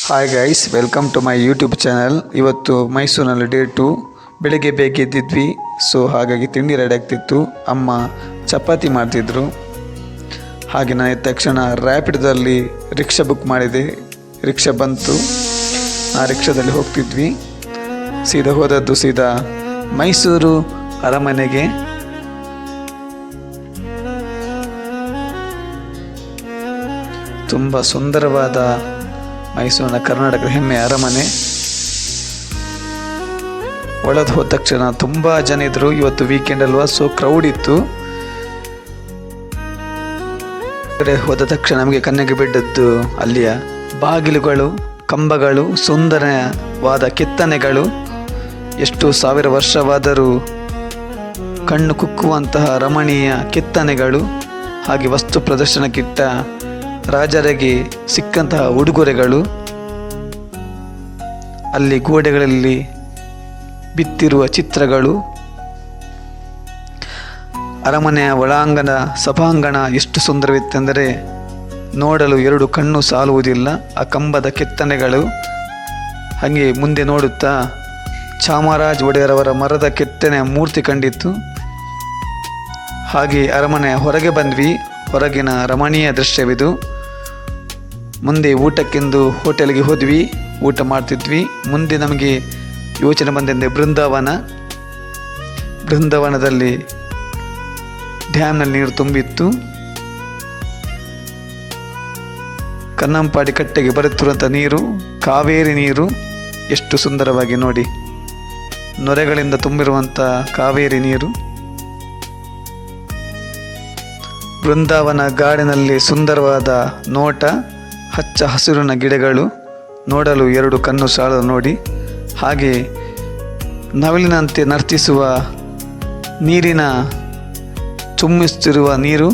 Hi guys, welcome to my YouTube channel. ಇವತ್ತು ಮೈಸೂರಿನಲ್ಲಿ day 2. ಬೆಳಿಗ್ಗೆ ಬೇಗ ಎದ್ದಿದ್ವಿ. ಸೊ ಹಾಗಾಗಿ ತಿಂಡಿ ರೆಡಿ ಆಗ್ತಿತ್ತು. ಅಮ್ಮ ಚಪಾತಿ ಮಾಡ್ತಿದ್ರು. ಹಾಗೆ ನಾನು ಎದ್ದ ತಕ್ಷಣ ರ್ಯಾಪಿಡ್ದಲ್ಲಿ ರಿಕ್ಷಾ ಬುಕ್ ಮಾಡಿದೆ. ರಿಕ್ಷಾ ಬಂತು. ಆ ರಿಕ್ಷಾದಲ್ಲಿ ಹೋಗ್ತಿದ್ವಿ. ಹೋದದ್ದು ಸೀದಾ ಮೈಸೂರು ಅರಮನೆಗೆ. ತುಂಬ ಸುಂದರವಾದ ಮೈಸೂರಿನ ಕರ್ನಾಟಕದ ಹೆಮ್ಮೆಯ ಅರಮನೆ. ಒಳಗೆ ಹೋದ ತಕ್ಷಣ ತುಂಬ ಜನ ಇದ್ರು. ಇವತ್ತು ವೀಕೆಂಡ್ ಅಲ್ವಾ, ಸೊ ಕ್ರೌಡ್ ಇತ್ತು. ಹೋದ ತಕ್ಷಣ ನಮಗೆ ಕಣ್ಣಿಗೆ ಬಿದ್ದದ್ದು ಅಲ್ಲಿಯ ಬಾಗಿಲುಗಳು, ಕಂಬಗಳು, ಸುಂದರವಾದ ಕೆತ್ತನೆಗಳು. ಎಷ್ಟು ಸಾವಿರ ವರ್ಷವಾದರೂ ಕಣ್ಣು ಕುಕ್ಕುವಂತಹ ರಮಣೀಯ ಕೆತ್ತನೆಗಳು. ಹಾಗೆ ವಸ್ತು ಪ್ರದರ್ಶನಕ್ಕಿಟ್ಟ ರಾಜರಿಗೆ ಸಿಕ್ಕಂತಹ ಉಡುಗೊರೆಗಳು. ಅಲ್ಲಿ ಗೋಡೆಗಳಲ್ಲಿ ಬಿತ್ತಿರುವ ಚಿತ್ರಗಳು. ಅರಮನೆಯ ಒಳಾಂಗಣ, ಸಭಾಂಗಣ ಎಷ್ಟು ಸುಂದರವಿತ್ತೆಂದರೆ ನೋಡಲು ಎರಡು ಕಣ್ಣು ಸಾಲುವುದಿಲ್ಲ. ಆ ಕಂಬದ ಕೆತ್ತನೆಗಳು. ಹಾಗೆ ಮುಂದೆ ನೋಡುತ್ತಾ ಚಾಮರಾಜ ಒಡೆಯರವರ ಮರದ ಕೆತ್ತನೆಯ ಮೂರ್ತಿ ಕಂಡಿತ್ತು. ಹಾಗೆ ಅರಮನೆಯ ಹೊರಗೆ ಬಂದ್ವಿ. ಹೊರಗಿನ ರಮಣೀಯ ದೃಶ್ಯವಿದು. ಮುಂದೆ ಊಟಕ್ಕೆಂದು ಹೋಟೆಲ್ಗೆ ಹೋದ್ವಿ. ಊಟ ಮಾಡ್ತಿದ್ವಿ. ಮುಂದೆ ನಮಗೆ ಯೋಚನೆ ಬಂದೆಂದರೆ ಬೃಂದಾವನದಲ್ಲಿ ಡ್ಯಾಮ್ನಲ್ಲಿ ನೀರು ತುಂಬಿತ್ತು. ಕನ್ನಂಪಾಡಿ ಕಟ್ಟೆಗೆ ಬರುತ್ತಿರುವಂಥ ನೀರು ಕಾವೇರಿ ನೀರು. ಎಷ್ಟು ಸುಂದರವಾಗಿ ನೋಡಿ, ನೊರೆಗಳಿಂದ ತುಂಬಿರುವಂಥ ಕಾವೇರಿ ನೀರು. ಬೃಂದಾವನ ಗಾರ್ಡನಲ್ಲಿ ಸುಂದರವಾದ ನೋಟ, ಹಚ್ಚ ಹಸಿರಿನ ಗಿಡಗಳು. ನೋಡಲು ಎರಡು ಕಣ್ಣು ಸಾಲದು ನೋಡಿ. ಹಾಗೆ ನವಿಲಿನಂತೆ ನರ್ತಿಸುವ ನೀರಿನ ಚುಮ್ಮಿಸುತ್ತಿರುವ ನೀರು.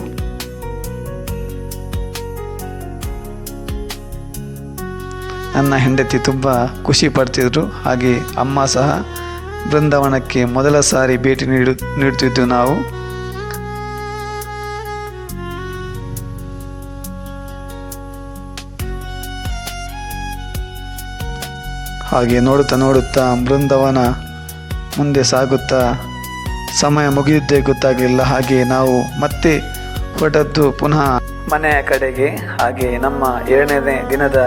ನನ್ನ ಹೆಂಡತಿ ತುಂಬ ಖುಷಿ ಪಡ್ತಿದ್ರು. ಹಾಗೆ ಅಮ್ಮ ಸಹ. ಬೃಂದಾವನಕ್ಕೆ ಮೊದಲ ಸಾರಿ ಭೇಟಿ ನೀಡುತ್ತಿದ್ದು ನಾವು. ಹಾಗೆ ನೋಡುತ್ತಾ ಬೃಂದಾವನ ಮುಂದೆ ಸಾಗುತ್ತಾ ಸಮಯ ಮುಗಿದಿದ್ದೇ ಗೊತ್ತಾಗಲಿಲ್ಲ. ಹಾಗೆ ನಾವು ಮತ್ತೆ ಹೊರಟದ್ದು ಪುನಃ ಮನೆಯ ಕಡೆಗೆ. ಹಾಗೆ ನಮ್ಮ 2ನೇ ದಿನದ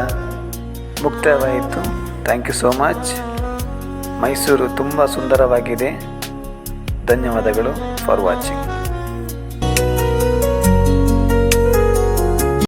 ಮುಕ್ತಾಯವಾಯಿತು. Thank you so much. Mysuru ತುಂಬ ಸುಂದರವಾಗಿದೆ. ಧನ್ಯವಾದಗಳು ಫಾರ್ ವಾಚಿಂಗ್.